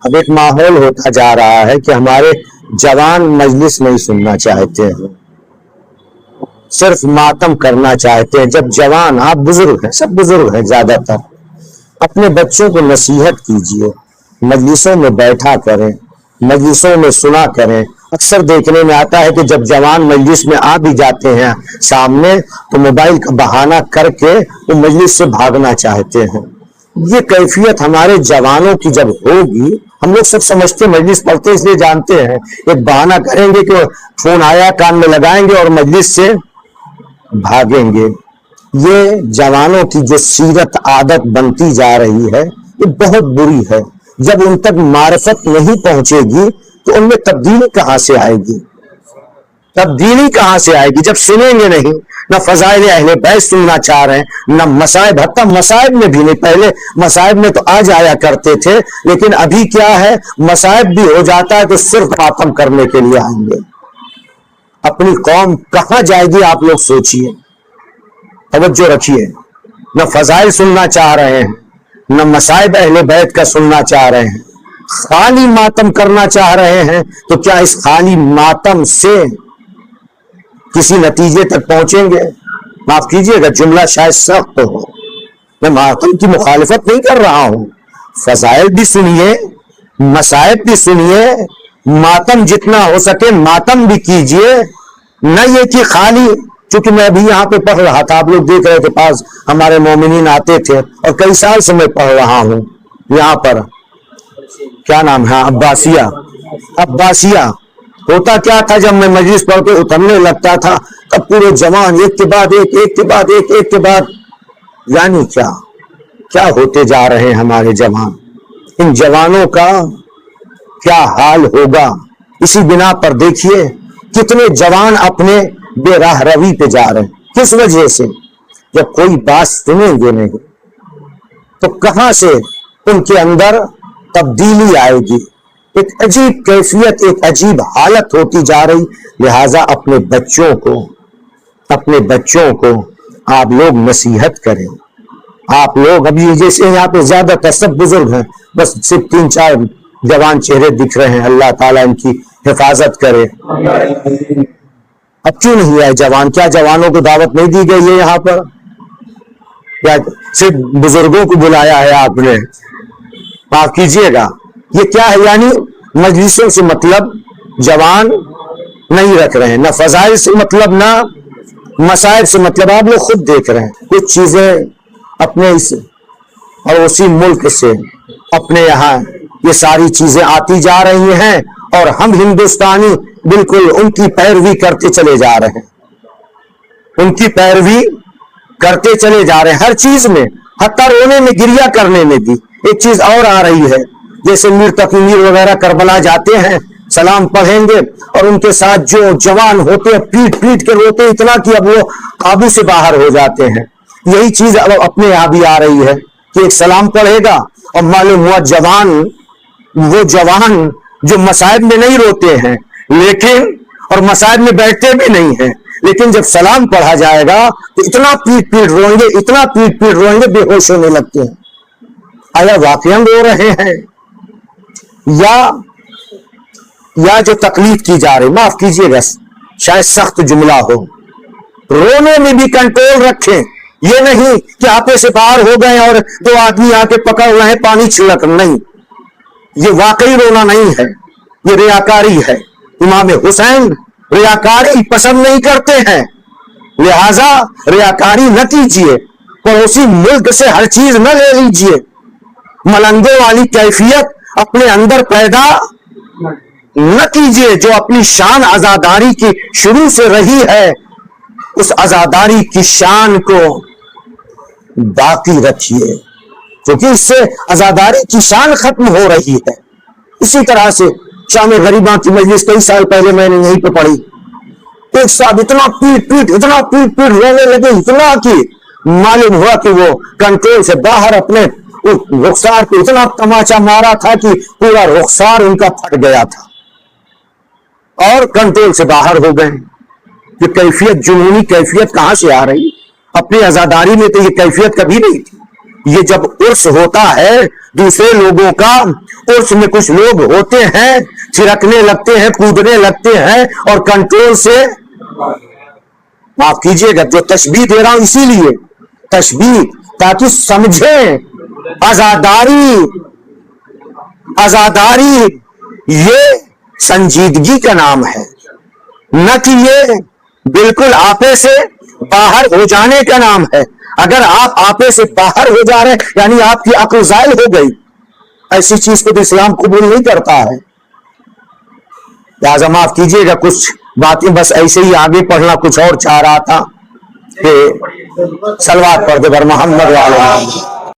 اب ایک ماحول ہوتا جا رہا ہے کہ ہمارے جوان مجلس نہیں سننا چاہتے ہیں، صرف ماتم کرنا چاہتے ہیں. جب جوان، آپ بزرگ ہیں، سب بزرگ ہیں زیادہ تر، اپنے بچوں کو نصیحت کیجئے، مجلسوں میں بیٹھا کریں، مجلسوں میں سنا کریں. اکثر دیکھنے میں آتا ہے کہ جب جوان مجلس میں آ بھی جاتے ہیں سامنے تو موبائل کا بہانہ کر کے وہ مجلس سے بھاگنا چاہتے ہیں. یہ کیفیت ہمارے جوانوں کی جب ہوگی، ہم لوگ سب سمجھتے مجلس پڑھتے اس لیے جانتے ہیں، ایک بہانہ کریں گے کہ فون آیا کان میں لگائیں گے اور مجلس سے بھاگیں گے. یہ جوانوں کی جو سیرت عادت بنتی جا رہی ہے یہ بہت بری ہے. جب ان تک معرفت نہیں پہنچے گی تو ان میں تبدیلی کہاں سے آئے گی؟ تبدیلی کہاں سے آئے گی جب سنیں گے نہیں؟ نہ فضائل اہل بیت سننا چاہ رہے ہیں، نہ مصائب، حتیٰ مصائب میں بھی نہیں. پہلے مصائب میں تو آ جایا کرتے تھے، لیکن ابھی کیا ہے، مصائب بھی ہو جاتا ہے تو صرف ماتم کرنے کے لیے آئیں گے. اپنی قوم کہاں جائے گی آپ لوگ سوچئے، توجہ رکھیے. نہ فضائل سننا چاہ رہے ہیں، نہ مصائب اہل بیت کا سننا چاہ رہے ہیں، خالی ماتم کرنا چاہ رہے ہیں. تو کیا اس خالی ماتم سے کسی نتیجے تک پہنچیں گے؟ معاف کیجئے گا جملہ شاید سخت ہو، میں ماتم کی مخالفت نہیں کر رہا ہوں. فضائل بھی سنیے، مصائب بھی سنیے، ماتم جتنا ہو سکے ماتم بھی کیجئے. نہ یہ کہ خالی، چونکہ میں ابھی یہاں پہ پڑھ رہا تھا، آپ لوگ دیکھ رہے تھے، پاس ہمارے مومنین آتے تھے، اور کئی سال سے میں پڑھ رہا ہوں یہاں پر. کیا نام ہے؟ عباسیہ. ہوتا کیا تھا، جب میں مجلس پڑھ کے اترنے لگتا تھا تب پورے جوان ایک کے بعد ایک، ایک کے بعد ایک، ایک کے بعد، یعنی کیا ہوتے جا رہے ہیں ہمارے جوان؟ ان جوانوں کا کیا حال ہوگا؟ اسی بنا پر دیکھیے کتنے جوان اپنے بے راہ روی پہ جا رہے ہیں. کس وجہ سے؟ جب کوئی بات سنیں گے نہیں تو کہاں سے ان کے اندر تبدیلی آئے گی؟ ایک عجیب کیفیت، ایک عجیب حالت ہوتی جا رہی. لہٰذا اپنے بچوں کو آپ لوگ نصیحت کریں. آپ لوگ ابھی جیسے یہاں پہ زیادہ تر سب بزرگ ہیں، بس صرف 3-4 جوان چہرے دکھ رہے ہیں. اللہ تعالیٰ ان کی حفاظت کرے. اب کیوں نہیں آئے جوان؟ کیا جوانوں کو دعوت نہیں دی گئی ہے یہاں پر؟ یا صرف بزرگوں کو بلایا ہے آپ نے؟ معاف کیجئے گا، یہ کیا ہے؟ یعنی مجلسوں سے مطلب جوان نہیں رکھ رہے ہیں، نہ فضائل سے مطلب، نہ مصائب سے مطلب. آپ لوگ خود دیکھ رہے ہیں کچھ چیزیں اپنے اس پڑوسی ملک سے اپنے یہاں یہ ساری چیزیں آتی جا رہی ہیں، اور ہم ہندوستانی بالکل ان کی پیروی کرتے چلے جا رہے ہیں. ان کی پیروی کرتے چلے جا رہے ہیں ہر چیز میں، حتیٰ رونے میں، گریہ کرنے میں بھی. ایک چیز اور آ رہی ہے، جیسے میر تقی میر وغیرہ کربلا جاتے ہیں، سلام پڑھیں گے، اور ان کے ساتھ جو جوان ہوتے ہیں پیٹ پیٹ کے روتے اتنا کہ اب وہ قابو سے باہر ہو جاتے ہیں. یہی چیز اب اپنے یہاں بھی آ رہی ہے کہ ایک سلام پڑھے گا اور معلوم ہوا وہ جوان جو مصائب میں نہیں روتے ہیں لیکن، اور مصائب میں بیٹھتے بھی نہیں ہیں، لیکن جب سلام پڑھا جائے گا تو اتنا پیٹ پیٹ روئیں گے، اتنا پیٹ پیٹ روئیں گے، بے ہوش ہونے لگتے ہیں. آیا واقعاً رو رہے ہیں یا جو تکلیف کی جا رہی؟ معاف کیجیے گا شاید سخت جملہ ہو، رونے میں بھی کنٹرول رکھیں. یہ نہیں کہ آپے سے باہر ہو گئے اور 2 آدمی آ کے پکڑ رہے ہیں پانی چھلک، نہیں، یہ واقعی رونا نہیں ہے، یہ ریاکاری ہے. امام حسین ریاکاری پسند نہیں کرتے ہیں، لہذا ریاکاری نہ کیجیے. پڑوسی ملک سے ہر چیز نہ لے لیجیے. ملنگوں والی کیفیت اپنے اندر پیدا نہ کیجیے. جو اپنی شان عزاداری کی شروع سے رہی ہے، اس عزاداری کی شان کو باقی رکھیے، کیونکہ اس سے عزاداری کی شان ختم ہو رہی ہے. اسی طرح سے شام غریباں کی مجلس کئی سال پہلے میں نے یہیں پہ پڑھی. ایک صاحب اتنا پیٹ پیٹ رونے لگے، اتنا کہ معلوم ہوا کہ وہ کنٹرول سے باہر اپنے رخسار پہ اتنا تماچا مارا تھا کہ پورا رخسار ان کا پھٹ گیا تھا اور کنٹرول سے باہر ہو گئے. یہ کیفیت، جنونی کیفیت کہاں سے آ رہی؟ اپنی عزاداری میں تو یہ کیفیت کبھی نہیں تھی. یہ جب عرس ہوتا ہے دوسرے لوگوں کا، عرس میں کچھ لوگ ہوتے ہیں تھرکنے لگتے ہیں، کودنے لگتے ہیں، اور کنٹرول سے، معاف کیجئے گا جو تشبیہ دے رہا ہوں اسی لیے تشبیہ، تاکہ سمجھیں عزاداری یہ سنجیدگی کا نام ہے، نہ کہ یہ بالکل آپے سے باہر ہو جانے کا نام ہے۔ اگر آپ آپے سے باہر ہو جا رہے ہیں یعنی آپ کی عقل زائل ہو گئی، ایسی چیز کو تو اسلام قبول نہیں کرتا ہے۔ لہذا معاف کیجئے گا کچھ باتیں بس ایسے ہی آگے پڑھنا کچھ اور چاہ رہا تھا کہ صلوات پڑھ دے بر محمد وعلی محمد۔